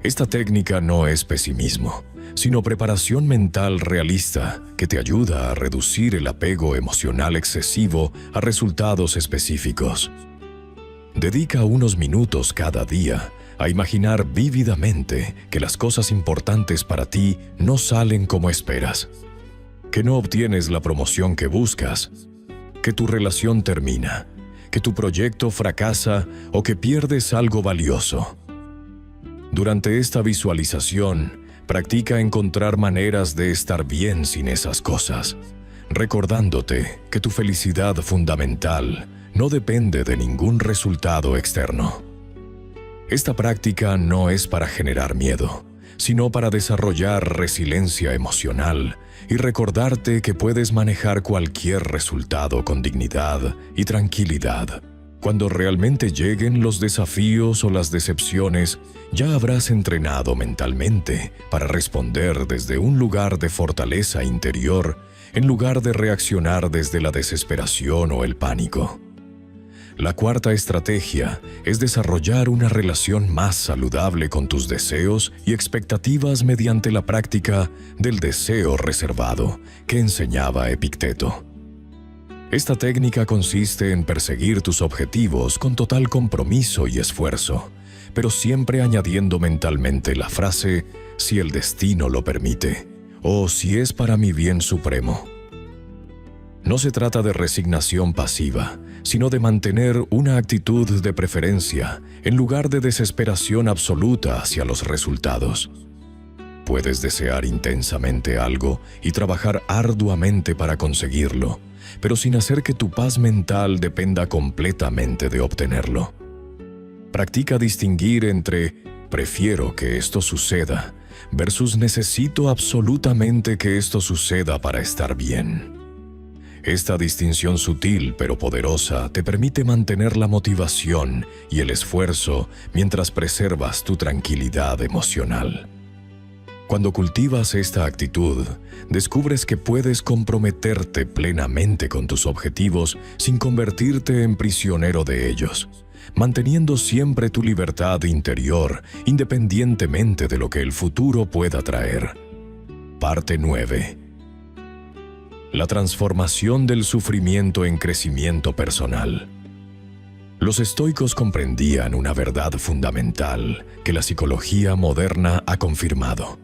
Esta técnica no es pesimismo, sino preparación mental realista que te ayuda a reducir el apego emocional excesivo a resultados específicos. Dedica unos minutos cada día a imaginar vívidamente que las cosas importantes para ti no salen como esperas, que no obtienes la promoción que buscas, que tu relación termina, que tu proyecto fracasa o que pierdes algo valioso. Durante esta visualización, practica encontrar maneras de estar bien sin esas cosas, recordándote que tu felicidad fundamental no depende de ningún resultado externo. Esta práctica no es para generar miedo, sino para desarrollar resiliencia emocional y recordarte que puedes manejar cualquier resultado con dignidad y tranquilidad. Cuando realmente lleguen los desafíos o las decepciones, ya habrás entrenado mentalmente para responder desde un lugar de fortaleza interior en lugar de reaccionar desde la desesperación o el pánico. La cuarta estrategia es desarrollar una relación más saludable con tus deseos y expectativas mediante la práctica del deseo reservado que enseñaba Epicteto. Esta técnica consiste en perseguir tus objetivos con total compromiso y esfuerzo, pero siempre añadiendo mentalmente la frase «si el destino lo permite» o «si es para mi bien supremo». No se trata de resignación pasiva, sino de mantener una actitud de preferencia en lugar de desesperación absoluta hacia los resultados. Puedes desear intensamente algo y trabajar arduamente para conseguirlo, pero sin hacer que tu paz mental dependa completamente de obtenerlo. Practica distinguir entre «prefiero que esto suceda» versus «necesito absolutamente que esto suceda para estar bien». Esta distinción sutil pero poderosa te permite mantener la motivación y el esfuerzo mientras preservas tu tranquilidad emocional. Cuando cultivas esta actitud, descubres que puedes comprometerte plenamente con tus objetivos sin convertirte en prisionero de ellos, manteniendo siempre tu libertad interior independientemente de lo que el futuro pueda traer. Parte 9. La transformación del sufrimiento en crecimiento personal. Los estoicos comprendían una verdad fundamental que la psicología moderna ha confirmado.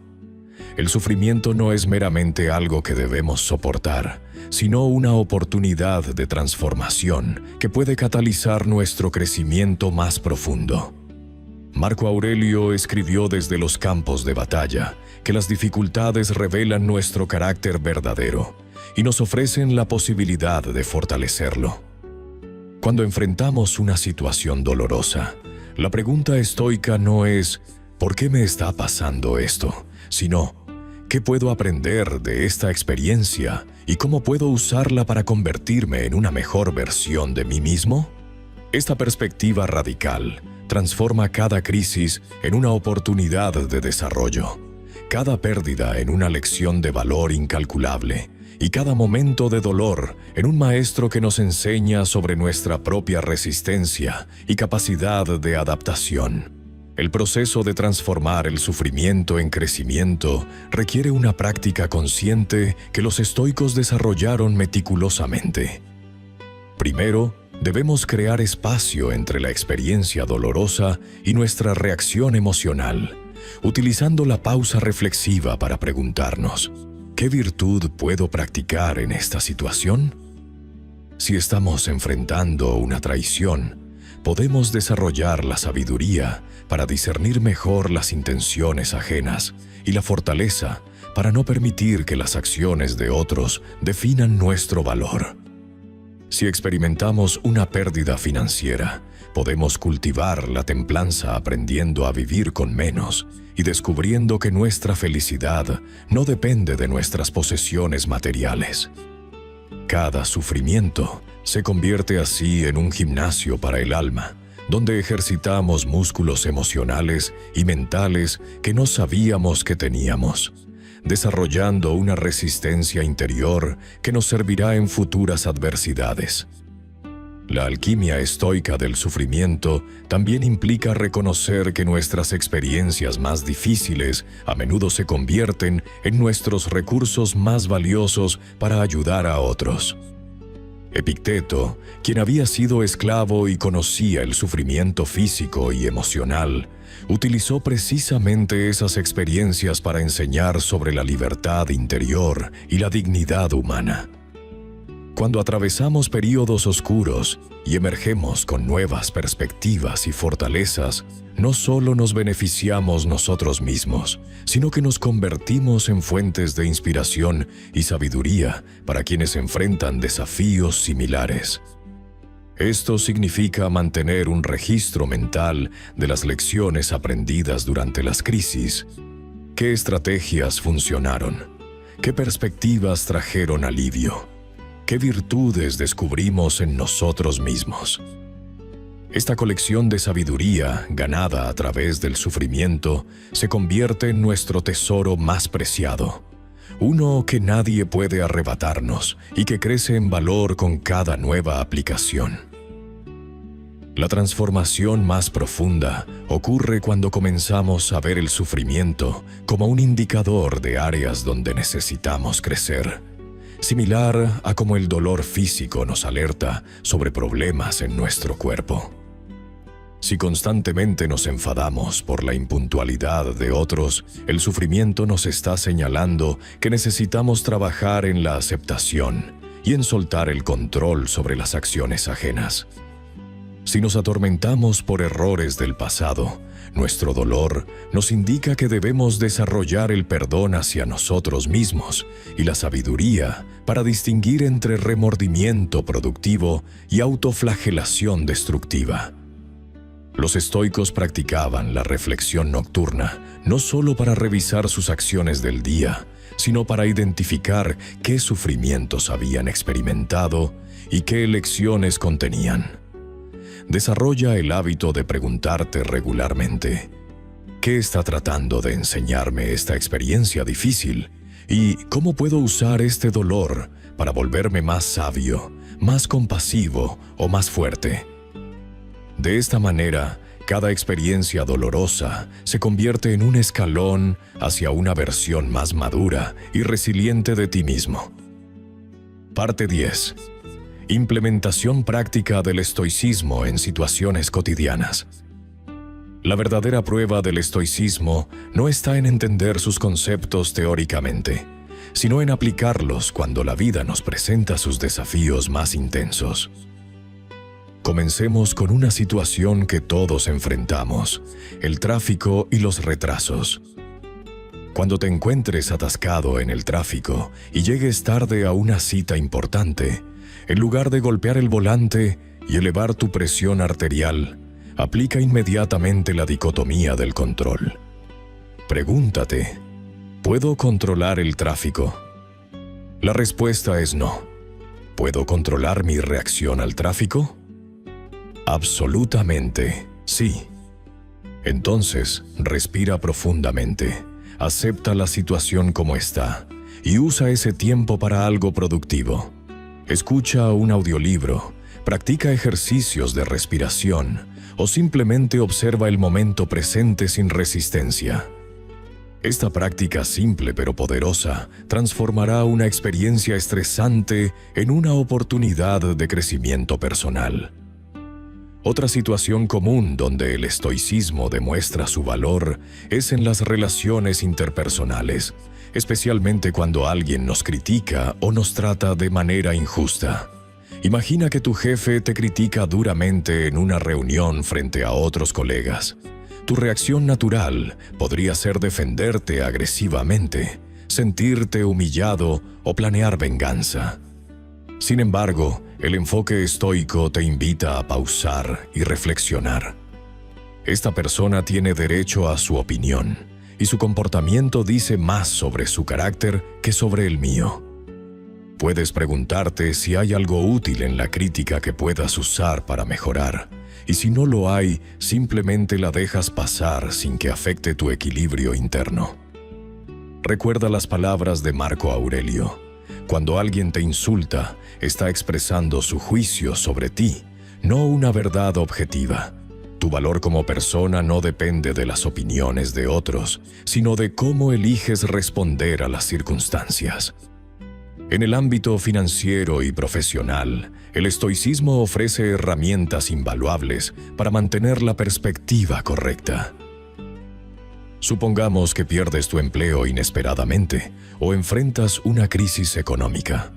El sufrimiento no es meramente algo que debemos soportar, sino una oportunidad de transformación que puede catalizar nuestro crecimiento más profundo. Marco Aurelio escribió desde los campos de batalla que las dificultades revelan nuestro carácter verdadero y nos ofrecen la posibilidad de fortalecerlo. Cuando enfrentamos una situación dolorosa, la pregunta estoica no es ¿por qué me está pasando esto?, sino ¿qué puedo aprender de esta experiencia y cómo puedo usarla para convertirme en una mejor versión de mí mismo? Esta perspectiva radical transforma cada crisis en una oportunidad de desarrollo, cada pérdida en una lección de valor incalculable y cada momento de dolor en un maestro que nos enseña sobre nuestra propia resistencia y capacidad de adaptación. El proceso de transformar el sufrimiento en crecimiento requiere una práctica consciente que los estoicos desarrollaron meticulosamente. Primero, debemos crear espacio entre la experiencia dolorosa y nuestra reacción emocional, utilizando la pausa reflexiva para preguntarnos: ¿qué virtud puedo practicar en esta situación? Si estamos enfrentando una traición, podemos desarrollar la sabiduría para discernir mejor las intenciones ajenas y la fortaleza para no permitir que las acciones de otros definan nuestro valor. Si experimentamos una pérdida financiera, podemos cultivar la templanza aprendiendo a vivir con menos y descubriendo que nuestra felicidad no depende de nuestras posesiones materiales. Cada sufrimiento se convierte así en un gimnasio para el alma, donde ejercitamos músculos emocionales y mentales que no sabíamos que teníamos, desarrollando una resistencia interior que nos servirá en futuras adversidades. La alquimia estoica del sufrimiento también implica reconocer que nuestras experiencias más difíciles a menudo se convierten en nuestros recursos más valiosos para ayudar a otros. Epicteto, quien había sido esclavo y conocía el sufrimiento físico y emocional, utilizó precisamente esas experiencias para enseñar sobre la libertad interior y la dignidad humana. Cuando atravesamos períodos oscuros y emergemos con nuevas perspectivas y fortalezas, no solo nos beneficiamos nosotros mismos, sino que nos convertimos en fuentes de inspiración y sabiduría para quienes enfrentan desafíos similares. Esto significa mantener un registro mental de las lecciones aprendidas durante las crisis. ¿Qué estrategias funcionaron? ¿Qué perspectivas trajeron alivio? ¿Qué virtudes descubrimos en nosotros mismos? Esta colección de sabiduría, ganada a través del sufrimiento, se convierte en nuestro tesoro más preciado, uno que nadie puede arrebatarnos y que crece en valor con cada nueva aplicación. La transformación más profunda ocurre cuando comenzamos a ver el sufrimiento como un indicador de áreas donde necesitamos crecer, similar a como el dolor físico nos alerta sobre problemas en nuestro cuerpo. Si constantemente nos enfadamos por la impuntualidad de otros, el sufrimiento nos está señalando que necesitamos trabajar en la aceptación y en soltar el control sobre las acciones ajenas. Si nos atormentamos por errores del pasado, nuestro dolor nos indica que debemos desarrollar el perdón hacia nosotros mismos y la sabiduría para distinguir entre remordimiento productivo y autoflagelación destructiva. Los estoicos practicaban la reflexión nocturna, no solo para revisar sus acciones del día, sino para identificar qué sufrimientos habían experimentado y qué lecciones contenían. Desarrolla el hábito de preguntarte regularmente: ¿qué está tratando de enseñarme esta experiencia difícil? ¿Y cómo puedo usar este dolor para volverme más sabio, más compasivo o más fuerte? De esta manera, cada experiencia dolorosa se convierte en un escalón hacia una versión más madura y resiliente de ti mismo. Parte 10. Implementación práctica del estoicismo en situaciones cotidianas. La verdadera prueba del estoicismo no está en entender sus conceptos teóricamente, sino en aplicarlos cuando la vida nos presenta sus desafíos más intensos. Comencemos con una situación que todos enfrentamos: el tráfico y los retrasos. Cuando te encuentres atascado en el tráfico y llegues tarde a una cita importante, en lugar de golpear el volante y elevar tu presión arterial, aplica inmediatamente la dicotomía del control. Pregúntate: ¿puedo controlar el tráfico? La respuesta es no. ¿Puedo controlar mi reacción al tráfico? Absolutamente, sí. Entonces, respira profundamente, acepta la situación como está y usa ese tiempo para algo productivo. Escucha un audiolibro, practica ejercicios de respiración o simplemente observa el momento presente sin resistencia. Esta práctica simple pero poderosa transformará una experiencia estresante en una oportunidad de crecimiento personal. Otra situación común donde el estoicismo demuestra su valor es en las relaciones interpersonales, especialmente cuando alguien nos critica o nos trata de manera injusta. Imagina que tu jefe te critica duramente en una reunión frente a otros colegas. Tu reacción natural podría ser defenderte agresivamente, sentirte humillado o planear venganza. Sin embargo, el enfoque estoico te invita a pausar y reflexionar. Esta persona tiene derecho a su opinión, y su comportamiento dice más sobre su carácter que sobre el mío. Puedes preguntarte si hay algo útil en la crítica que puedas usar para mejorar, y si no lo hay, simplemente la dejas pasar sin que afecte tu equilibrio interno. Recuerda las palabras de Marco Aurelio: cuando alguien te insulta, está expresando su juicio sobre ti, no una verdad objetiva. Tu valor como persona no depende de las opiniones de otros, sino de cómo eliges responder a las circunstancias. En el ámbito financiero y profesional, el estoicismo ofrece herramientas invaluables para mantener la perspectiva correcta. Supongamos que pierdes tu empleo inesperadamente o enfrentas una crisis económica.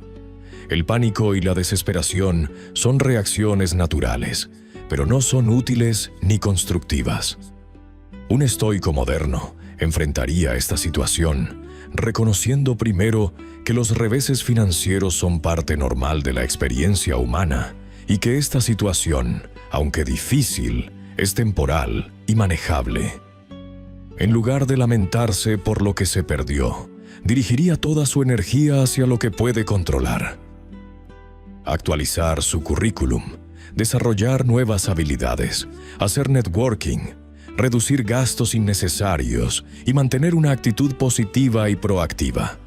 El pánico y la desesperación son reacciones naturales, pero no son útiles ni constructivas. Un estoico moderno enfrentaría esta situación, reconociendo primero que los reveses financieros son parte normal de la experiencia humana y que esta situación, aunque difícil, es temporal y manejable. En lugar de lamentarse por lo que se perdió, dirigiría toda su energía hacia lo que puede controlar. Actualizar su currículum, desarrollar nuevas habilidades, hacer networking, reducir gastos innecesarios y mantener una actitud positiva y proactiva.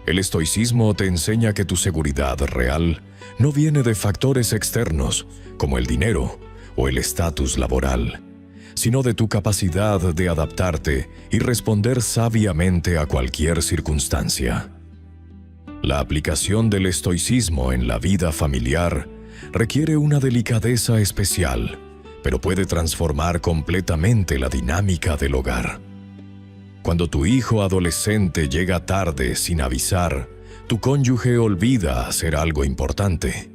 El estoicismo te enseña que tu seguridad real no viene de factores externos, como el dinero o el estatus laboral, sino de tu capacidad de adaptarte y responder sabiamente a cualquier circunstancia. La aplicación del estoicismo en la vida familiar requiere una delicadeza especial, pero puede transformar completamente la dinámica del hogar. Cuando tu hijo adolescente llega tarde sin avisar, tu cónyuge olvida hacer algo importante,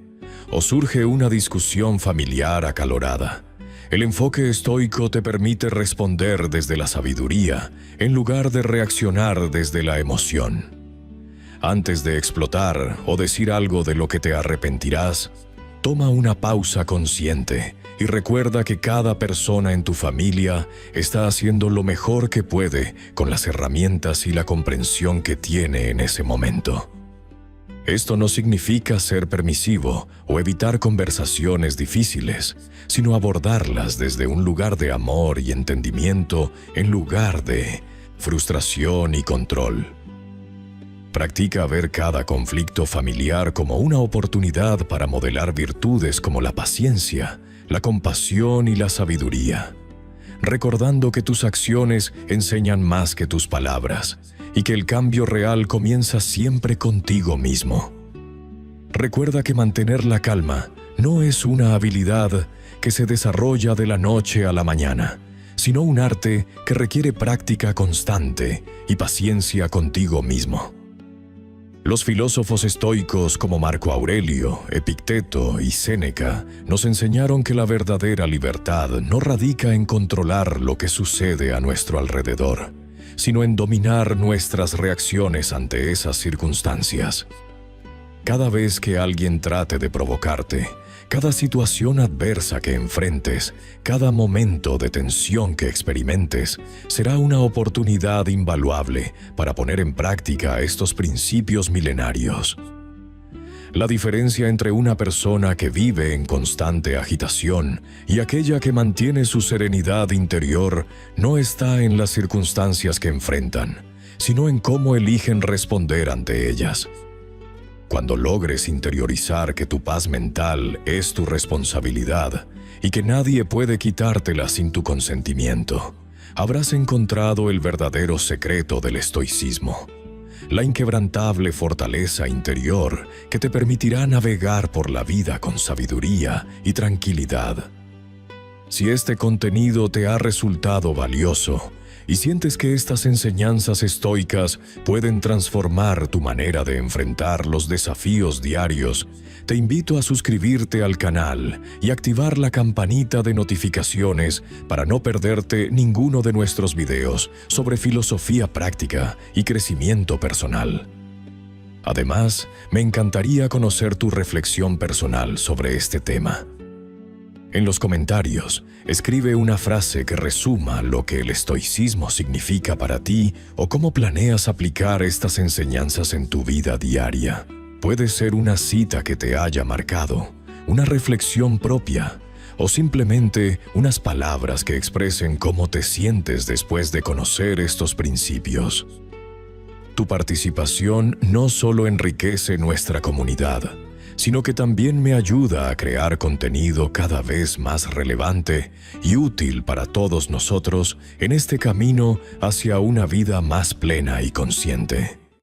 o surge una discusión familiar acalorada, el enfoque estoico te permite responder desde la sabiduría en lugar de reaccionar desde la emoción. Antes de explotar o decir algo de lo que te arrepentirás, toma una pausa consciente y recuerda que cada persona en tu familia está haciendo lo mejor que puede con las herramientas y la comprensión que tiene en ese momento. Esto no significa ser permisivo o evitar conversaciones difíciles, sino abordarlas desde un lugar de amor y entendimiento en lugar de frustración y control. Practica ver cada conflicto familiar como una oportunidad para modelar virtudes como la paciencia, la compasión y la sabiduría, recordando que tus acciones enseñan más que tus palabras y que el cambio real comienza siempre contigo mismo. Recuerda que mantener la calma no es una habilidad que se desarrolla de la noche a la mañana, sino un arte que requiere práctica constante y paciencia contigo mismo. Los filósofos estoicos como Marco Aurelio, Epicteto y Séneca nos enseñaron que la verdadera libertad no radica en controlar lo que sucede a nuestro alrededor, sino en dominar nuestras reacciones ante esas circunstancias. Cada vez que alguien trate de provocarte, cada situación adversa que enfrentes, cada momento de tensión que experimentes, será una oportunidad invaluable para poner en práctica estos principios milenarios. La diferencia entre una persona que vive en constante agitación y aquella que mantiene su serenidad interior no está en las circunstancias que enfrentan, sino en cómo eligen responder ante ellas. Cuando logres interiorizar que tu paz mental es tu responsabilidad y que nadie puede quitártela sin tu consentimiento, habrás encontrado el verdadero secreto del estoicismo, la inquebrantable fortaleza interior que te permitirá navegar por la vida con sabiduría y tranquilidad. Si este contenido te ha resultado valioso, y sientes que estas enseñanzas estoicas pueden transformar tu manera de enfrentar los desafíos diarios, te invito a suscribirte al canal y activar la campanita de notificaciones para no perderte ninguno de nuestros videos sobre filosofía práctica y crecimiento personal. Además, me encantaría conocer tu reflexión personal sobre este tema. En los comentarios, escribe una frase que resuma lo que el estoicismo significa para ti o cómo planeas aplicar estas enseñanzas en tu vida diaria. Puede ser una cita que te haya marcado, una reflexión propia o simplemente unas palabras que expresen cómo te sientes después de conocer estos principios. Tu participación no solo enriquece nuestra comunidad, sino que también me ayuda a crear contenido cada vez más relevante y útil para todos nosotros en este camino hacia una vida más plena y consciente.